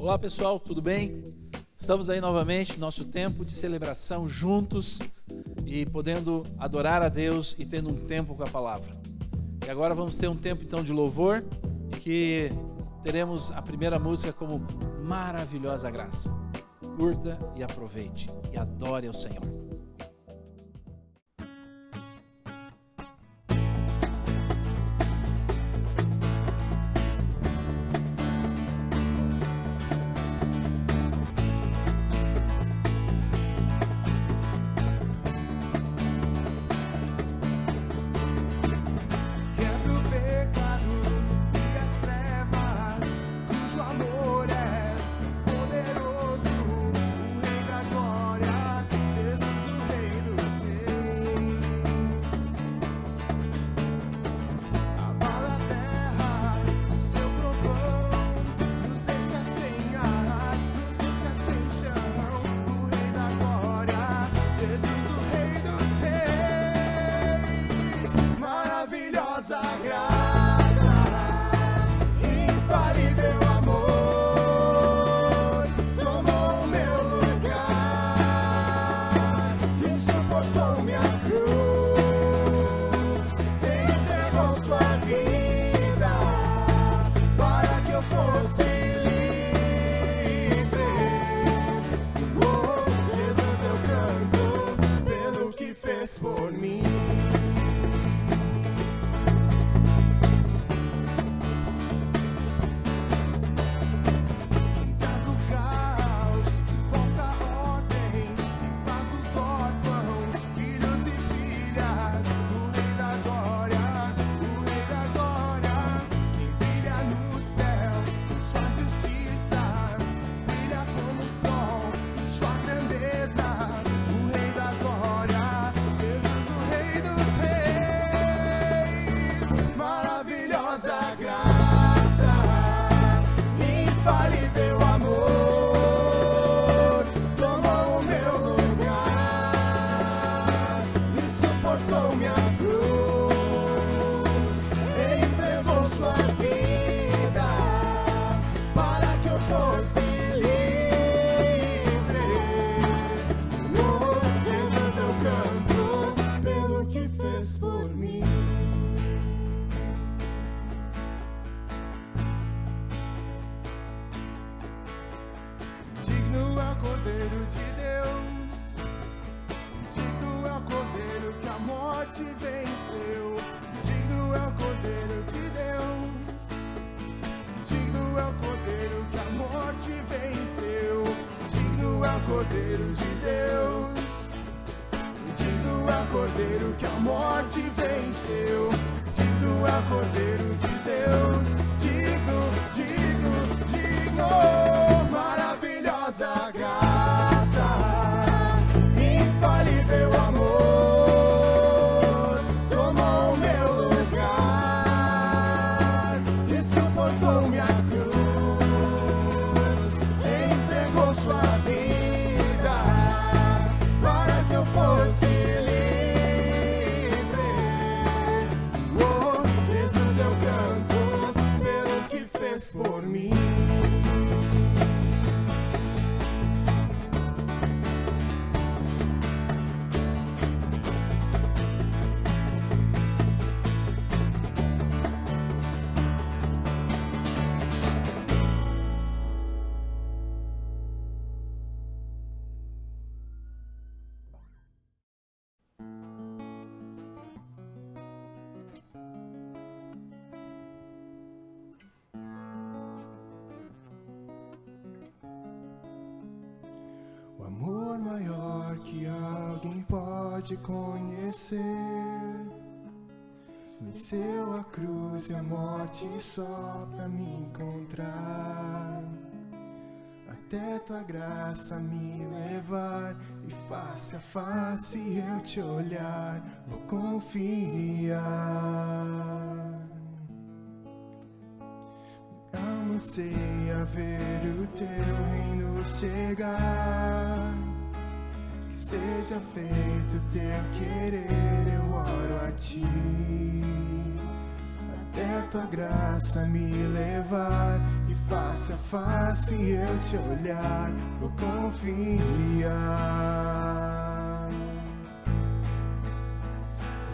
Olá pessoal, tudo bem? Estamos aí novamente no nosso tempo de celebração juntos e podendo adorar a Deus e tendo um tempo com a palavra. E agora vamos ter um tempo então de louvor e que teremos a primeira música como Maravilhosa Graça. Curta e aproveite e adore ao Senhor. O amor maior que alguém pode conhecer venceu a cruz e a morte só pra me encontrar. Até tua graça me levar e face a face eu te olhar, vou confiar. Anseia ver o teu reino chegar, que seja feito o teu querer, eu oro a ti. até tua graça me levar e face a face eu te olhar, vou confiar.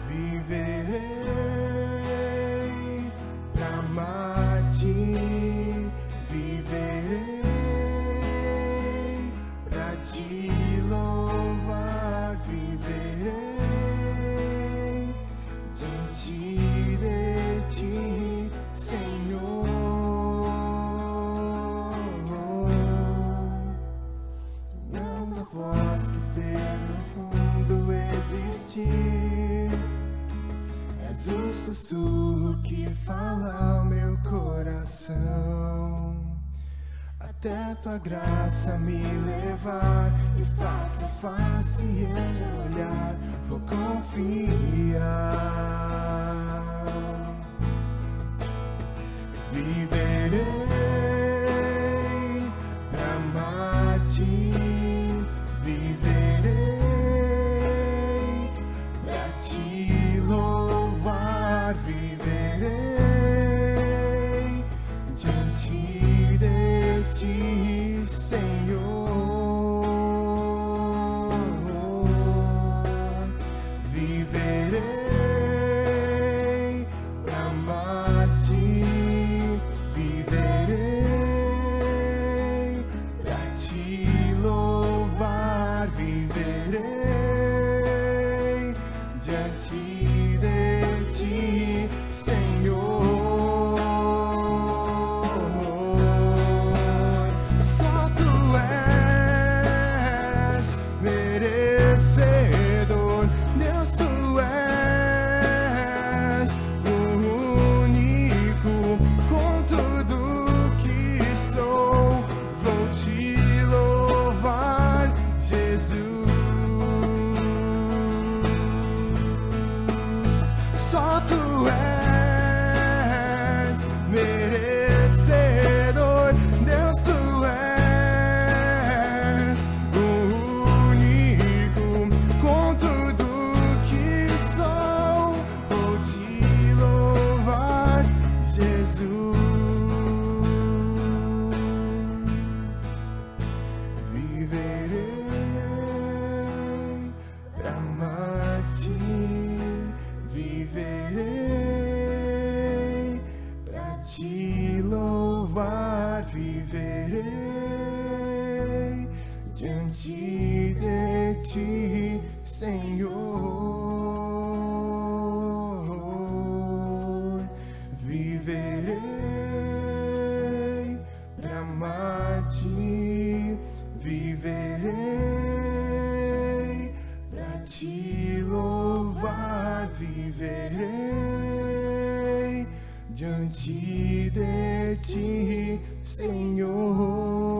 Viverei pra amar-te, viverei pra te louvar, viverei diante de ti, Senhor. Tu és a voz que fez o mundo existir, és o sussurro que fala ao meu coração, até tua graça me levar e face a face eu te olhar, vou confiar. Viverei pra amar-te, viverei pra te louvar, viverei diante de ti, Senhor. Viverei pra amar-te, viverei pra te louvar, viverei diante de ti, Senhor. Só tu és merecedor, Deus, tu és o único, com tudo que sou, vou te louvar, Jesus. Só tu és merecedor, Deus, tu és o único, com tudo que sou, vou te louvar, Jesus. Viverei pra amar-te, viverei pra te louvar, viverei diante de ti, Senhor. Viverei pra amar-te, viverei pra te louvar, viverei diante de ti, Senhor.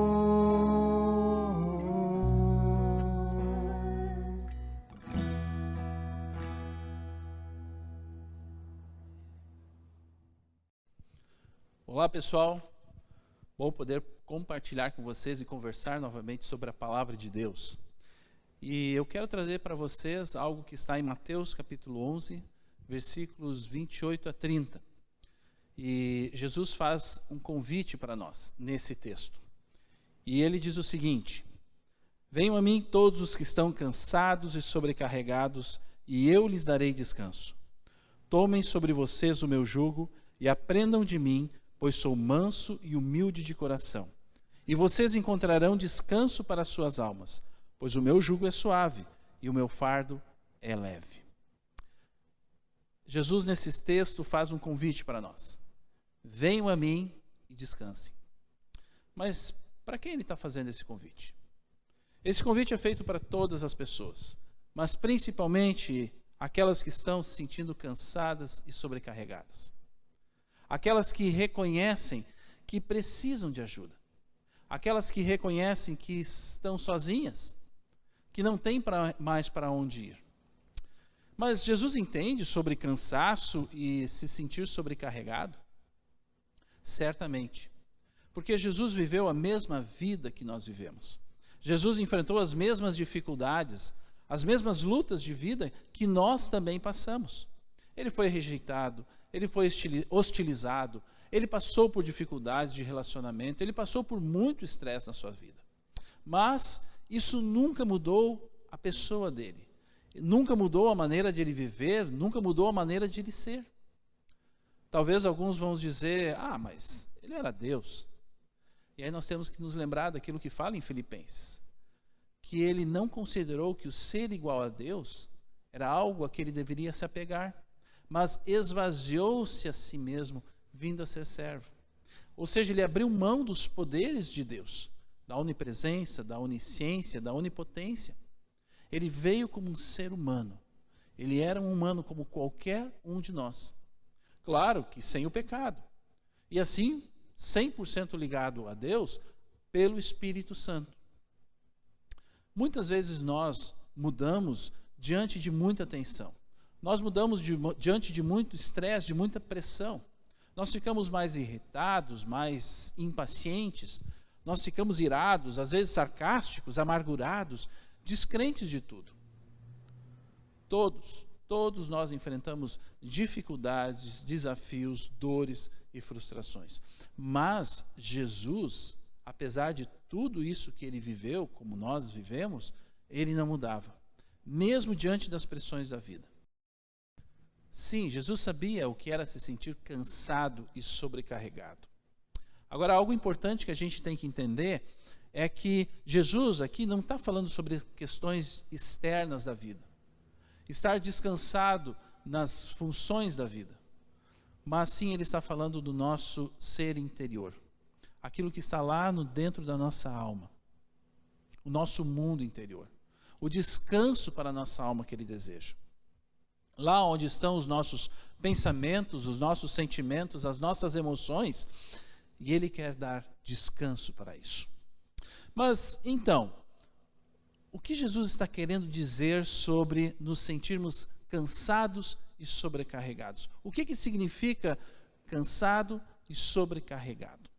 Olá, pessoal. Bom poder compartilhar com vocês e conversar novamente sobre a palavra de Deus. E eu quero trazer para vocês algo que está em Mateus capítulo 11, versículos 28 a 30. E Jesus faz um convite para nós nesse texto. E ele diz o seguinte: venham a mim todos os que estão cansados e sobrecarregados, e eu lhes darei descanso. Tomem sobre vocês o meu jugo e aprendam de mim, pois sou manso e humilde de coração. E vocês encontrarão descanso para as suas almas, pois o meu jugo é suave e o meu fardo é leve. Jesus, nesse texto, faz um convite para nós. Venham a mim e descansem. Mas para quem ele está fazendo esse convite? Esse convite é feito para todas as pessoas, mas principalmente aquelas que estão se sentindo cansadas e sobrecarregadas. Aquelas que reconhecem que precisam de ajuda. Aquelas que reconhecem que estão sozinhas, que não têm mais para onde ir. Mas Jesus entende sobre cansaço e se sentir sobrecarregado? Certamente. Porque Jesus viveu a mesma vida que nós vivemos. Jesus enfrentou as mesmas dificuldades, as mesmas lutas de vida que nós também passamos. Ele foi rejeitado, ele foi hostilizado, ele passou por dificuldades de relacionamento, ele passou por muito estresse na sua vida. Mas isso nunca mudou a pessoa dele. Nunca mudou a maneira de ele viver, nunca mudou a maneira de ele ser. Talvez alguns vão dizer, mas ele era Deus. E aí nós temos que nos lembrar daquilo que fala em Filipenses, que ele não considerou que o ser igual a Deus era algo a que ele deveria se apegar, mas esvaziou-se a si mesmo, vindo a ser servo. Ou seja, ele abriu mão dos poderes de Deus, da onipresença, da onisciência, da onipotência. Ele veio como um ser humano. Ele era um humano como qualquer um de nós. Claro que sem o pecado. E assim, 100% ligado a Deus pelo Espírito Santo. Muitas vezes nós mudamos diante de muita tensão. Nós mudamos diante de muito estresse, de muita pressão. Nós ficamos mais irritados, mais impacientes. Nós ficamos irados, às vezes sarcásticos, amargurados, descrentes de tudo. Todos nós enfrentamos dificuldades, desafios, dores e frustrações. Mas Jesus, apesar de tudo isso que ele viveu, como nós vivemos, ele não mudava, mesmo diante das pressões da vida. Sim, Jesus sabia o que era se sentir cansado e sobrecarregado. Agora, algo importante que a gente tem que entender é que Jesus aqui não está falando sobre questões externas da vida. Estar descansado nas funções da vida. Mas sim, ele está falando do nosso ser interior. Aquilo que está lá no dentro da nossa alma. O nosso mundo interior. O descanso para a nossa alma que ele deseja. Lá onde estão os nossos pensamentos, os nossos sentimentos, as nossas emoções. E ele quer dar descanso para isso. Mas, então, o que Jesus está querendo dizer sobre nos sentirmos cansados e sobrecarregados? O que significa cansado e sobrecarregado?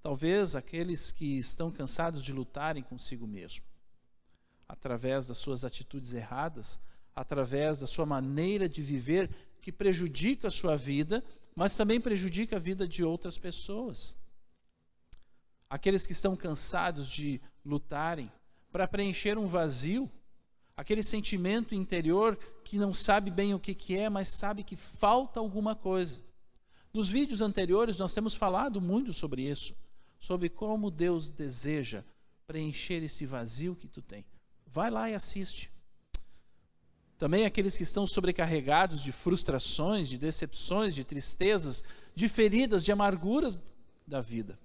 Talvez aqueles que estão cansados de lutarem consigo mesmo, através das suas atitudes erradas, através da sua maneira de viver que prejudica a sua vida, mas também prejudica a vida de outras pessoas. Aqueles que estão cansados de lutarem para preencher um vazio, aquele sentimento interior que não sabe bem o que é, mas sabe que falta alguma coisa. Nos vídeos anteriores nós temos falado muito sobre isso, sobre como Deus deseja preencher esse vazio que tu tem. Vai lá e assiste. Também aqueles que estão sobrecarregados de frustrações, de decepções, de tristezas, de feridas, de amarguras da vida.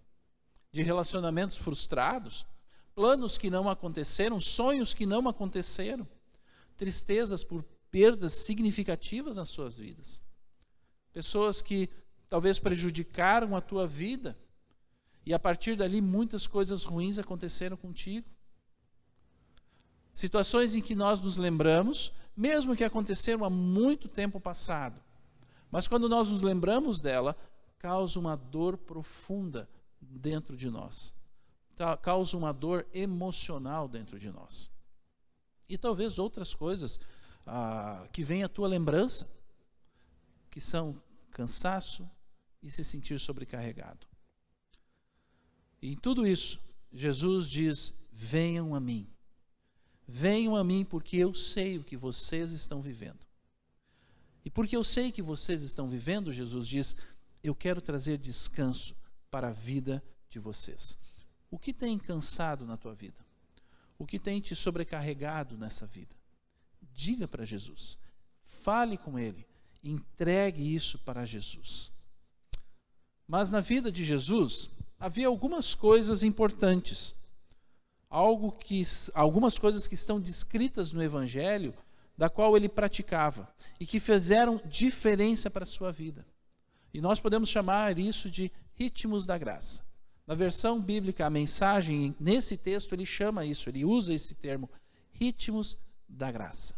De relacionamentos frustrados, planos que não aconteceram, sonhos que não aconteceram, tristezas por perdas significativas nas suas vidas. Pessoas que talvez prejudicaram a tua vida e a partir dali muitas coisas ruins aconteceram contigo. Situações em que nós nos lembramos, mesmo que aconteceram há muito tempo passado, mas quando nós nos lembramos dela, causa uma dor profunda dentro de nós, causa uma dor emocional dentro de nós. E talvez outras coisas que vêm à tua lembrança, que são cansaço e se sentir sobrecarregado. E em tudo isso, Jesus diz, venham a mim. Venham a mim porque eu sei o que vocês estão vivendo. E porque eu sei que vocês estão vivendo, Jesus diz, eu quero trazer descanso para a vida de vocês. O que tem cansado na tua vida? O que tem te sobrecarregado nessa vida? Diga para Jesus. Fale com Ele. Entregue isso para Jesus. Mas na vida de Jesus, havia algumas coisas importantes. Algumas coisas que estão descritas no Evangelho, da qual ele praticava, e que fizeram diferença para a sua vida. E nós podemos chamar isso de ritmos da graça. Na versão bíblica, a mensagem, nesse texto, ele chama isso, ele usa esse termo, ritmos da graça.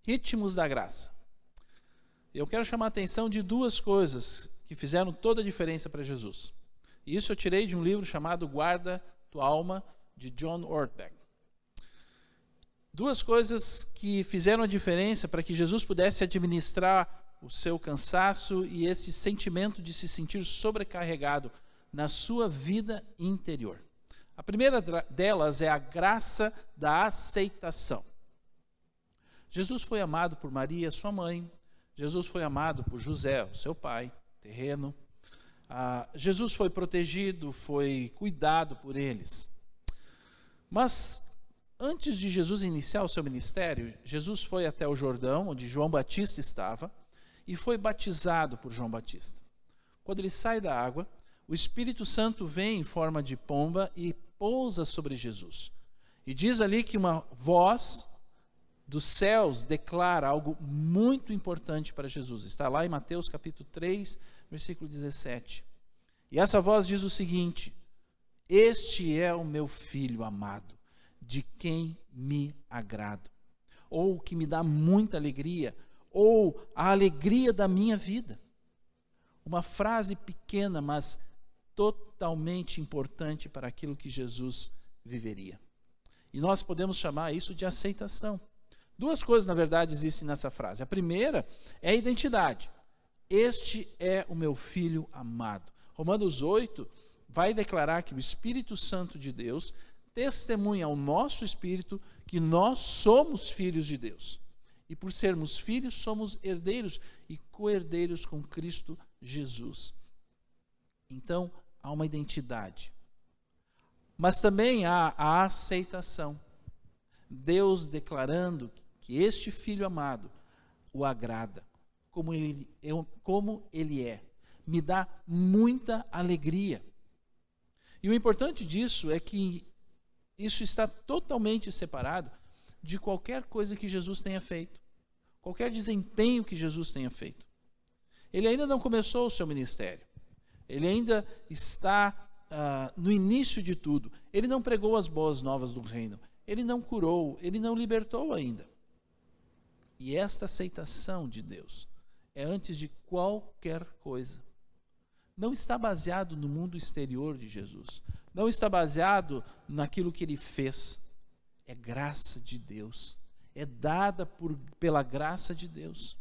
Ritmos da graça. Eu quero chamar a atenção de duas coisas que fizeram toda a diferença para Jesus. E isso eu tirei de um livro chamado Guarda Tua Alma, de John Ortberg. Duas coisas que fizeram a diferença para que Jesus pudesse administrar o seu cansaço e esse sentimento de se sentir sobrecarregado na sua vida interior. A primeira delas é a graça da aceitação. Jesus foi amado por Maria, sua mãe. Jesus foi amado por José, o seu pai terreno. Jesus foi protegido, foi cuidado por eles. Mas antes de Jesus iniciar o seu ministério, Jesus foi até o Jordão, onde João Batista estava, e foi batizado por João Batista. Quando ele sai da água, o Espírito Santo vem em forma de pomba e pousa sobre Jesus. E diz ali que uma voz dos céus declara algo muito importante para Jesus. Está lá em Mateus capítulo 3, versículo 17. E essa voz diz o seguinte: este é o meu filho amado, de quem me agrado, ou que me dá muita alegria, ou a alegria da minha vida. Uma frase pequena, mas totalmente importante para aquilo que Jesus viveria. E nós podemos chamar isso de aceitação. Duas coisas, na verdade, existem nessa frase. A primeira é a identidade. Este é o meu filho amado. Romanos 8 vai declarar que o Espírito Santo de Deus testemunha ao nosso espírito que nós somos filhos de Deus. E por sermos filhos, somos herdeiros e co-herdeiros com Cristo Jesus. Então, há uma identidade. Mas também há a aceitação. Deus declarando que este filho amado o agrada, como ele é. Me dá muita alegria. E o importante disso é que isso está totalmente separado de qualquer coisa que Jesus tenha feito, qualquer desempenho que Jesus tenha feito. Ele ainda não começou o seu ministério. Ele ainda está no início de tudo. Ele não pregou as boas novas do reino. Ele não curou, ele não libertou ainda. E esta aceitação de Deus é antes de qualquer coisa. Não está baseado no mundo exterior de Jesus. Não está baseado naquilo que ele fez. É graça de Deus. É dada pela graça de Deus.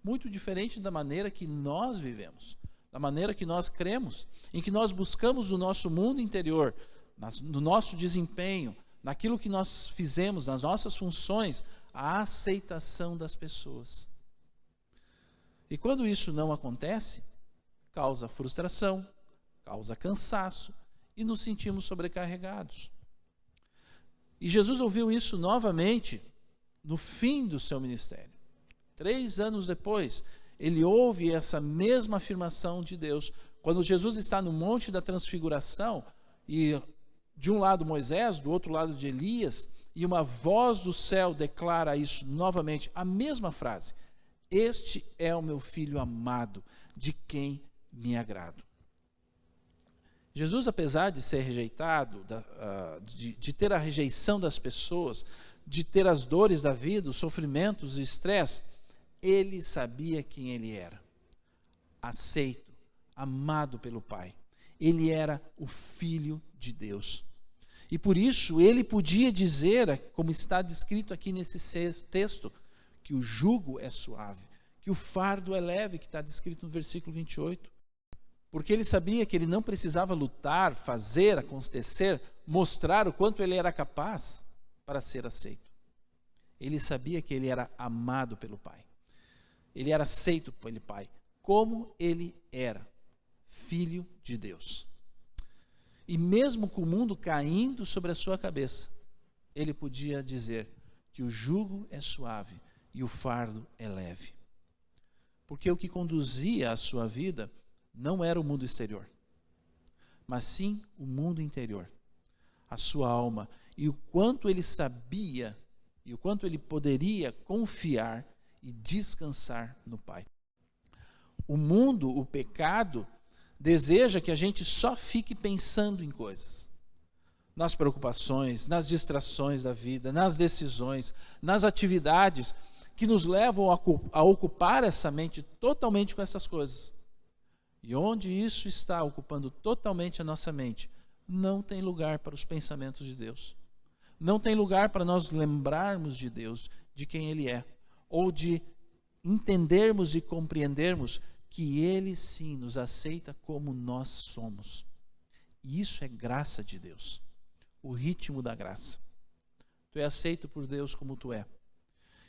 Muito diferente da maneira que nós vivemos, da maneira que nós cremos, em que nós buscamos no nosso mundo interior, no nosso desempenho, naquilo que nós fizemos, nas nossas funções, a aceitação das pessoas. E quando isso não acontece, causa frustração, causa cansaço e nos sentimos sobrecarregados. E Jesus ouviu isso novamente no fim do seu ministério. 3 anos depois, ele ouve essa mesma afirmação de Deus. Quando Jesus está no Monte da Transfiguração, e de um lado Moisés, do outro lado de Elias, e uma voz do céu declara isso novamente, a mesma frase: este é o meu filho amado, de quem me agrado. Jesus, apesar de ser rejeitado, de ter a rejeição das pessoas, de ter as dores da vida, os sofrimentos, o estresse, ele sabia quem ele era. Aceito, amado pelo Pai. Ele era o Filho de Deus. E por isso ele podia dizer, como está descrito aqui nesse texto, que o jugo é suave, que o fardo é leve, que está descrito no versículo 28. Porque ele sabia que ele não precisava lutar, fazer, acontecer, mostrar o quanto ele era capaz para ser aceito. Ele sabia que ele era amado pelo Pai. Ele era aceito pelo Pai, como ele era, Filho de Deus. E mesmo com o mundo caindo sobre a sua cabeça, ele podia dizer que o jugo é suave e o fardo é leve. Porque o que conduzia a sua vida não era o mundo exterior, mas sim o mundo interior, a sua alma, e o quanto ele sabia e o quanto ele poderia confiar e descansar no Pai. O mundo, o pecado, deseja que a gente só fique pensando em coisas, nas preocupações, nas distrações da vida, nas decisões, nas atividades que nos levam a ocupar essa mente totalmente com essas coisas. E onde isso está ocupando totalmente a nossa mente, não tem lugar para os pensamentos de Deus. não tem lugar para nós lembrarmos de Deus, de quem Ele é, ou de entendermos e compreendermos que Ele sim nos aceita como nós somos. E isso é graça de Deus, o ritmo da graça. Tu é aceito por Deus como tu é.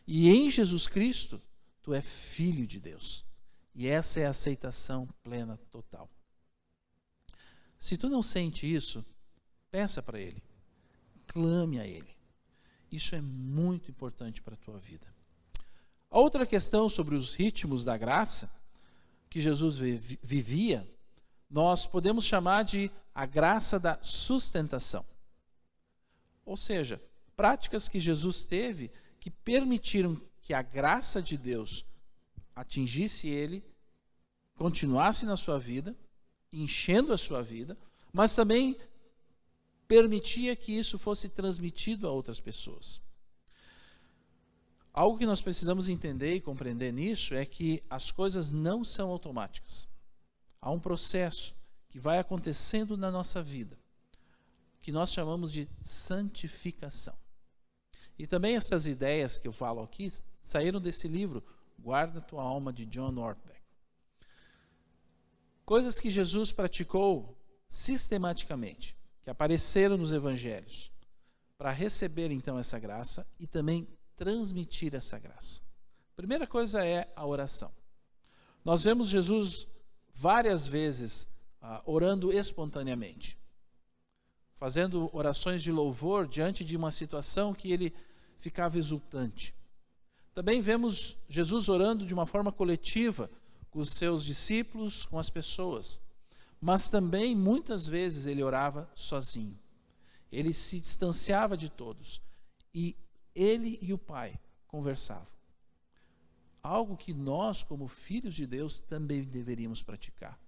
E em Jesus Cristo, tu é filho de Deus. E essa é a aceitação plena, total. Se tu não sente isso, peça para Ele. Clame a Ele. Isso é muito importante para a tua vida. A outra questão sobre os ritmos da graça que Jesus vivia, nós podemos chamar de a graça da sustentação. Ou seja, práticas que Jesus teve que permitiram que a graça de Deus atingisse ele, continuasse na sua vida, enchendo a sua vida, mas também permitia que isso fosse transmitido a outras pessoas. Algo que nós precisamos entender e compreender nisso é que as coisas não são automáticas. Há um processo que vai acontecendo na nossa vida, que nós chamamos de santificação. E também essas ideias que eu falo aqui saíram desse livro, Guarda Tua Alma, de John Ortberg. Coisas que Jesus praticou sistematicamente, que apareceram nos evangelhos, para receber então essa graça e também transmitir essa graça. A primeira coisa é a oração. Nós vemos Jesus várias vezes orando espontaneamente, fazendo orações de louvor diante de uma situação que ele ficava exultante. Também vemos Jesus orando de uma forma coletiva com os seus discípulos, com as pessoas. Mas também, muitas vezes, ele orava sozinho. Ele se distanciava de todos. E ele e o Pai conversavam. Algo que nós, como filhos de Deus, também deveríamos praticar.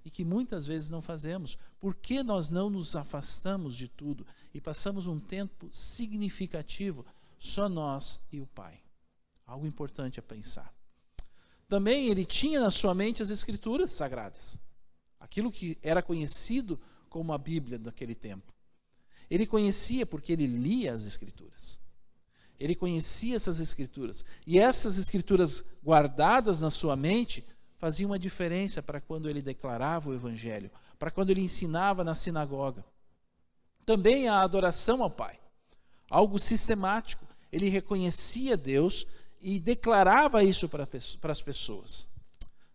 E que muitas vezes não fazemos. Por que nós não nos afastamos de tudo e passamos um tempo significativo, só nós e o Pai? Algo importante a pensar. Também ele tinha na sua mente as Escrituras Sagradas. Aquilo que era conhecido como a Bíblia daquele tempo. Ele conhecia porque ele lia as Escrituras. Ele conhecia essas Escrituras. E essas Escrituras guardadas na sua mente faziam uma diferença para quando ele declarava o Evangelho, para quando ele ensinava na sinagoga. Também a adoração ao Pai. Algo sistemático. Ele reconhecia Deus e declarava isso para as pessoas.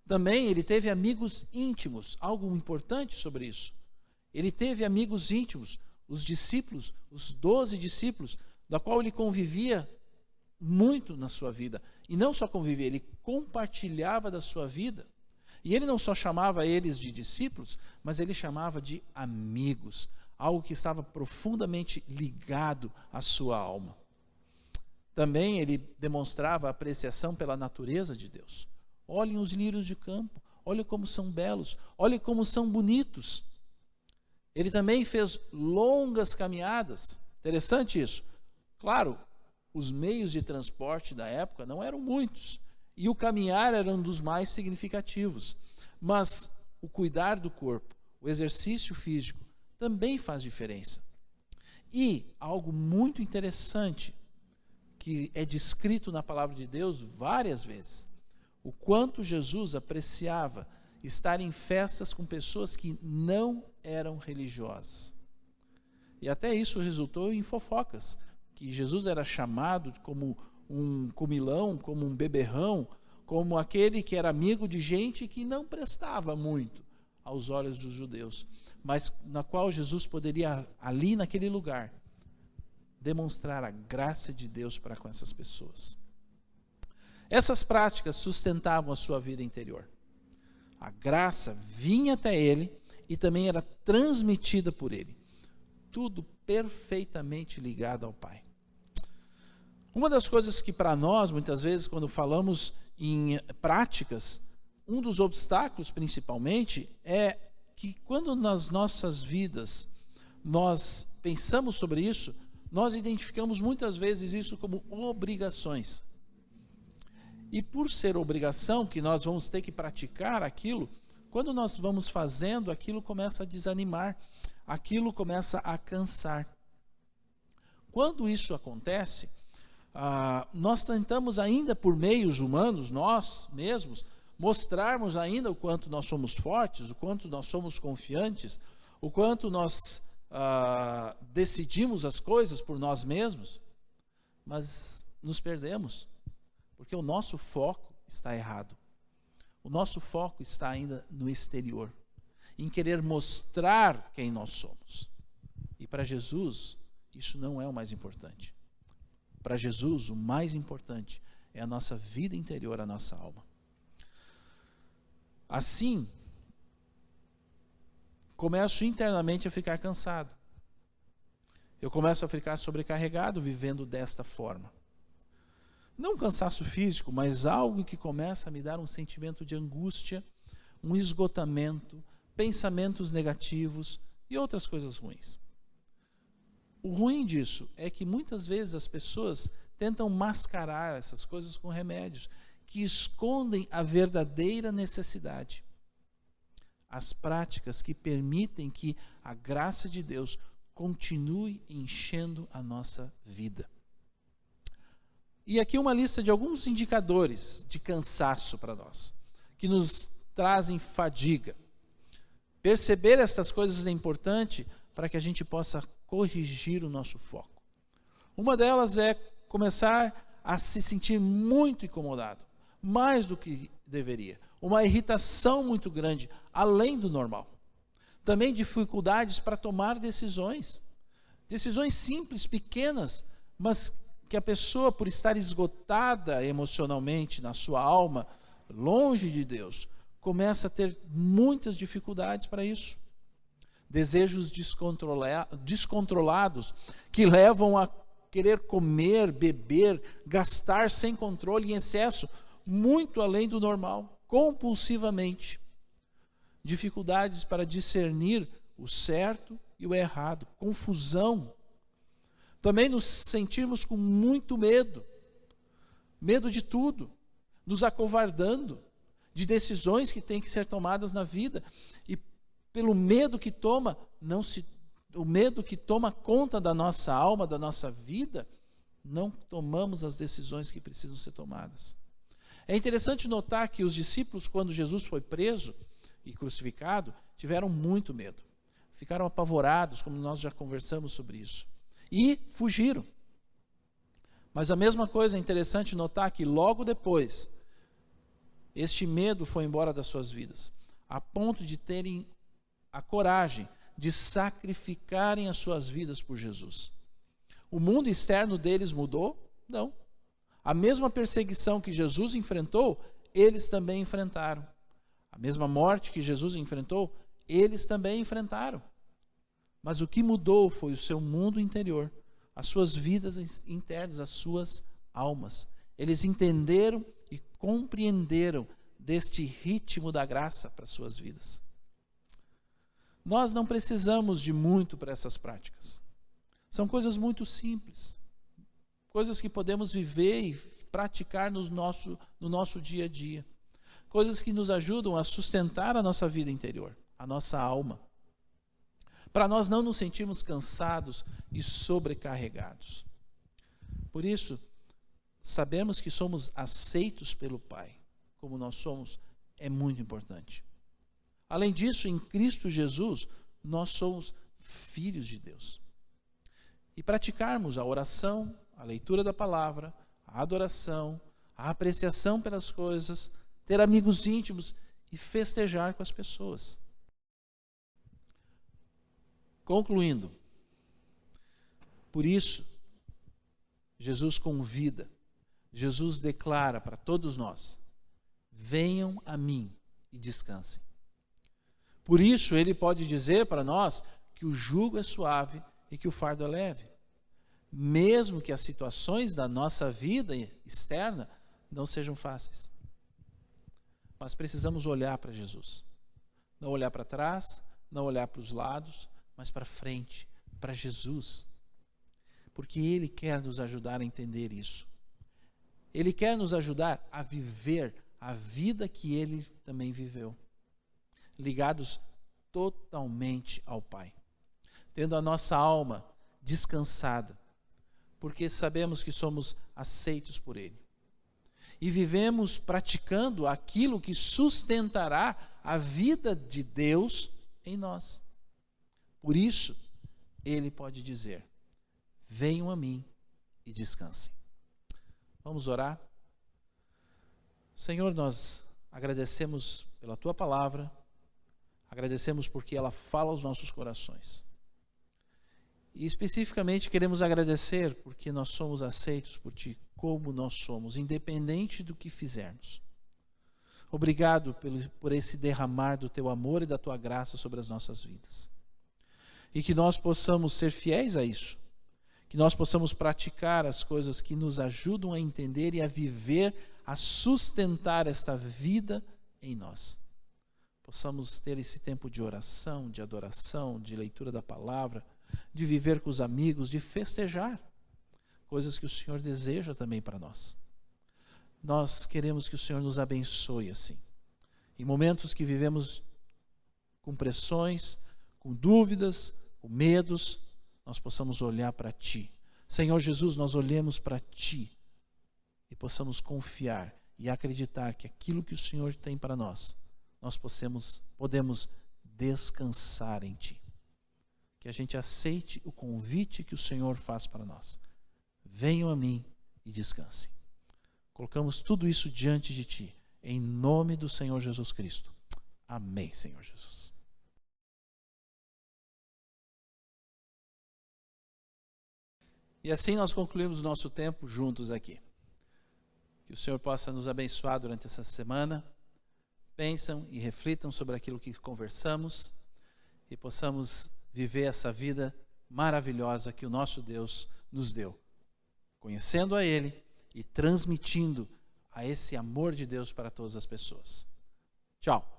Também ele teve amigos íntimos, algo importante sobre isso. Ele teve amigos íntimos, os discípulos, os 12 discípulos, da qual ele convivia muito na sua vida. E não só convivia, ele compartilhava da sua vida. E ele não só chamava eles de discípulos, mas ele chamava de amigos, algo que estava profundamente ligado à sua alma. Também ele demonstrava apreciação pela natureza de Deus. Olhem os lírios de campo, olhem como são belos, olhem como são bonitos. Ele também fez longas caminhadas. Interessante isso. Claro, os meios de transporte da época não eram muitos, e o caminhar era um dos mais significativos. Mas o cuidar do corpo, o exercício físico, também faz diferença. E algo muito interessante, que é descrito na palavra de Deus várias vezes, o quanto Jesus apreciava estar em festas com pessoas que não eram religiosas. E até isso resultou em fofocas, que Jesus era chamado como um comilão, como um beberrão, como aquele que era amigo de gente que não prestava muito aos olhos dos judeus, mas na qual Jesus poderia, ali naquele lugar, demonstrar a graça de Deus para com essas pessoas. Essas práticas sustentavam a sua vida interior. A graça vinha até ele e também era transmitida por ele. Tudo perfeitamente ligado ao Pai. Uma das coisas que para nós, muitas vezes, quando falamos em práticas, um dos obstáculos principalmente é que quando nas nossas vidas nós pensamos sobre isso, nós identificamos muitas vezes isso como obrigações. E por ser obrigação, que nós vamos ter que praticar aquilo, quando nós vamos fazendo, aquilo começa a desanimar, aquilo começa a cansar. Quando isso acontece, nós tentamos ainda por meios humanos, nós mesmos, mostrarmos ainda o quanto nós somos fortes, o quanto nós somos confiantes, o quanto nós decidimos as coisas por nós mesmos, mas nos perdemos, porque o nosso foco está errado. O nosso foco está ainda no exterior, em querer mostrar quem nós somos. E para Jesus, isso não é o mais importante. Para Jesus, o mais importante é a nossa vida interior, a nossa alma. Assim, começo internamente a ficar cansado. Eu começo a ficar sobrecarregado vivendo desta forma. Não um cansaço físico, mas algo que começa a me dar um sentimento de angústia, um esgotamento, pensamentos negativos e outras coisas ruins. O ruim disso é que muitas vezes as pessoas tentam mascarar essas coisas com remédios que escondem a verdadeira necessidade. As práticas que permitem que a graça de Deus continue enchendo a nossa vida. E aqui uma lista de alguns indicadores de cansaço para nós, que nos trazem fadiga. Perceber estas coisas é importante para que a gente possa corrigir o nosso foco. Uma delas é começar a se sentir muito incomodado, mais do que deveria. Uma irritação muito grande, além do normal. Também dificuldades para tomar decisões. Decisões simples, pequenas, mas que a pessoa, por estar esgotada emocionalmente na sua alma, longe de Deus, começa a ter muitas dificuldades para isso. Desejos descontrolados que levam a querer comer, beber, gastar sem controle e em excesso, muito além do normal, compulsivamente. Dificuldades para discernir o certo e o errado, confusão. Também nos sentirmos com muito medo de tudo, nos acovardando de decisões que têm que ser tomadas na vida, e pelo medo que toma, o medo que toma conta da nossa alma, da nossa vida, não tomamos as decisões que precisam ser tomadas. É interessante notar que os discípulos, quando Jesus foi preso e crucificado, tiveram muito medo. Ficaram apavorados, como nós já conversamos sobre isso. E fugiram. Mas a mesma coisa é interessante notar que logo depois, este medo foi embora das suas vidas, a ponto de terem a coragem de sacrificarem as suas vidas por Jesus. O mundo externo deles mudou? Não. A mesma perseguição que Jesus enfrentou, eles também enfrentaram. A mesma morte que Jesus enfrentou, eles também enfrentaram. Mas o que mudou foi o seu mundo interior, as suas vidas internas, as suas almas. Eles entenderam e compreenderam deste ritmo da graça para as suas vidas. Nós não precisamos de muito para essas práticas. São coisas muito simples, coisas que podemos viver e praticar no nosso dia a dia. Coisas que nos ajudam a sustentar a nossa vida interior, a nossa alma. Para nós não nos sentirmos cansados e sobrecarregados. Por isso, sabemos que somos aceitos pelo Pai, como nós somos, é muito importante. Além disso, em Cristo Jesus, nós somos filhos de Deus. E praticarmos a oração, a leitura da palavra, a adoração, a apreciação pelas coisas, ter amigos íntimos e festejar com as pessoas. Concluindo, por isso, Jesus convida, Jesus declara para todos nós: venham a mim e descansem. Por isso, ele pode dizer para nós que o jugo é suave e que o fardo é leve. Mesmo que as situações da nossa vida externa não sejam fáceis. Mas precisamos olhar para Jesus. Não olhar para trás, não olhar para os lados, mas para frente, para Jesus. Porque Ele quer nos ajudar a entender isso. Ele quer nos ajudar a viver a vida que Ele também viveu. Ligados totalmente ao Pai. Tendo a nossa alma descansada, porque sabemos que somos aceitos por Ele. E vivemos praticando aquilo que sustentará a vida de Deus em nós. Por isso, Ele pode dizer: venham a mim e descansem. Vamos orar? Senhor, nós agradecemos pela Tua palavra, agradecemos porque ela fala aos nossos corações. E especificamente queremos agradecer porque nós somos aceitos por Ti como nós somos, independente do que fizermos. Obrigado por esse derramar do Teu amor e da Tua graça sobre as nossas vidas. E que nós possamos ser fiéis a isso. Que nós possamos praticar as coisas que nos ajudam a entender e a viver, a sustentar esta vida em nós. Possamos ter esse tempo de oração, de adoração, de leitura da palavra, de viver com os amigos, de festejar. Coisas que o Senhor deseja também para nós. Nós queremos que o Senhor nos abençoe assim. Em momentos que vivemos com pressões, com dúvidas, com medos, nós possamos olhar para Ti. Senhor Jesus, nós olhemos para Ti e possamos confiar e acreditar que aquilo que o Senhor tem para nós podemos descansar em Ti. Que a gente aceite o convite que o Senhor faz para nós. Venham a mim e descansem. Colocamos tudo isso diante de Ti, em nome do Senhor Jesus Cristo. Amém, Senhor Jesus. E assim nós concluímos o nosso tempo juntos aqui. Que o Senhor possa nos abençoar durante essa semana. Pensam e reflitam sobre aquilo que conversamos e possamos viver essa vida maravilhosa que o nosso Deus nos deu. Conhecendo a Ele e transmitindo a esse amor de Deus para todas as pessoas. Tchau.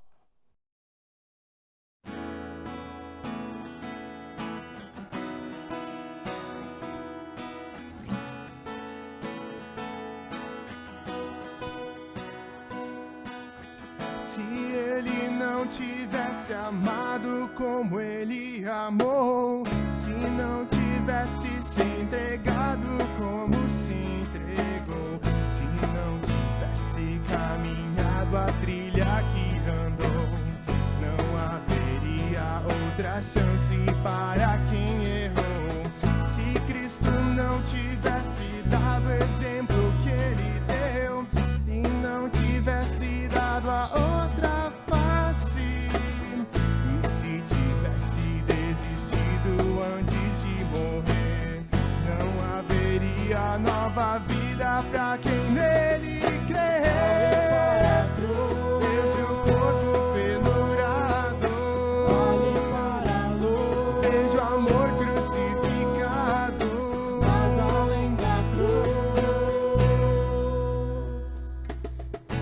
Se Ele não tivesse amado como Ele amou, se não tivesse se entregado como se entregou, se não tivesse caminhado a trilha que andou, não haveria outra chance para quem errou. Se Cristo não tivesse dado o exemplo que Ele deu e não tivesse dado a outra face, e se tivesse desistido antes de morrer, não haveria nova vida para quem nele crer. Veja o corpo pendurado, veja o amor crucificado, mas além da cruz.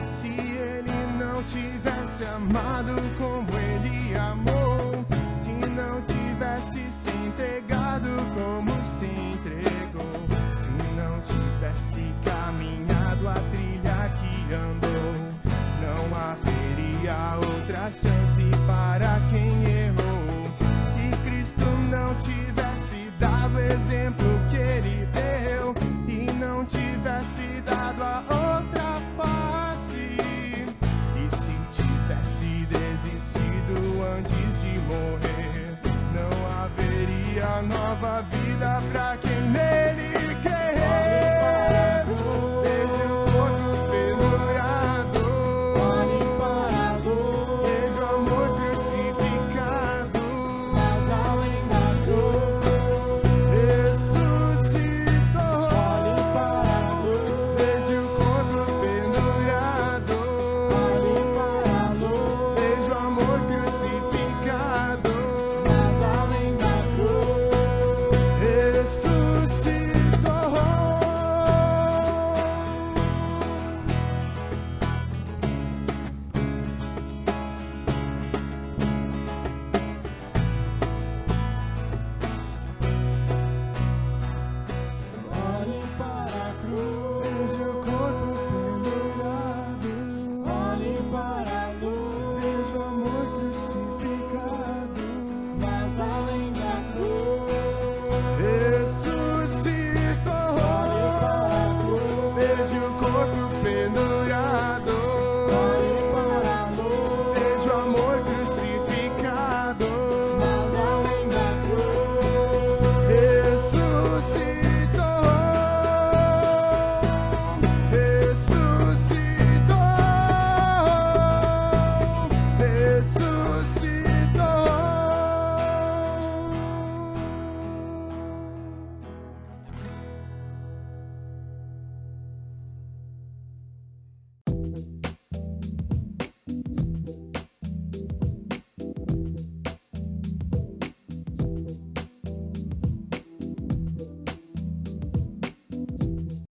Se Ele não tivesse amado como Ele amou, se não tivesse se entregado como se entregou, se não tivesse caminhado a trilha que andou, não haveria outra chance para quem errou. Se Cristo não tivesse dado o exemplo que Ele deu e não tivesse dado a outra face, e se tivesse desistido antes de morrer, não haveria nova vida para quem nele crer. Veja o corpo pendurado, veja o amor crucificado, mas além da cruz ressuscitou. Veja o corpo pendurado, veja o amor crucificado, mas além da cruz ressuscitou.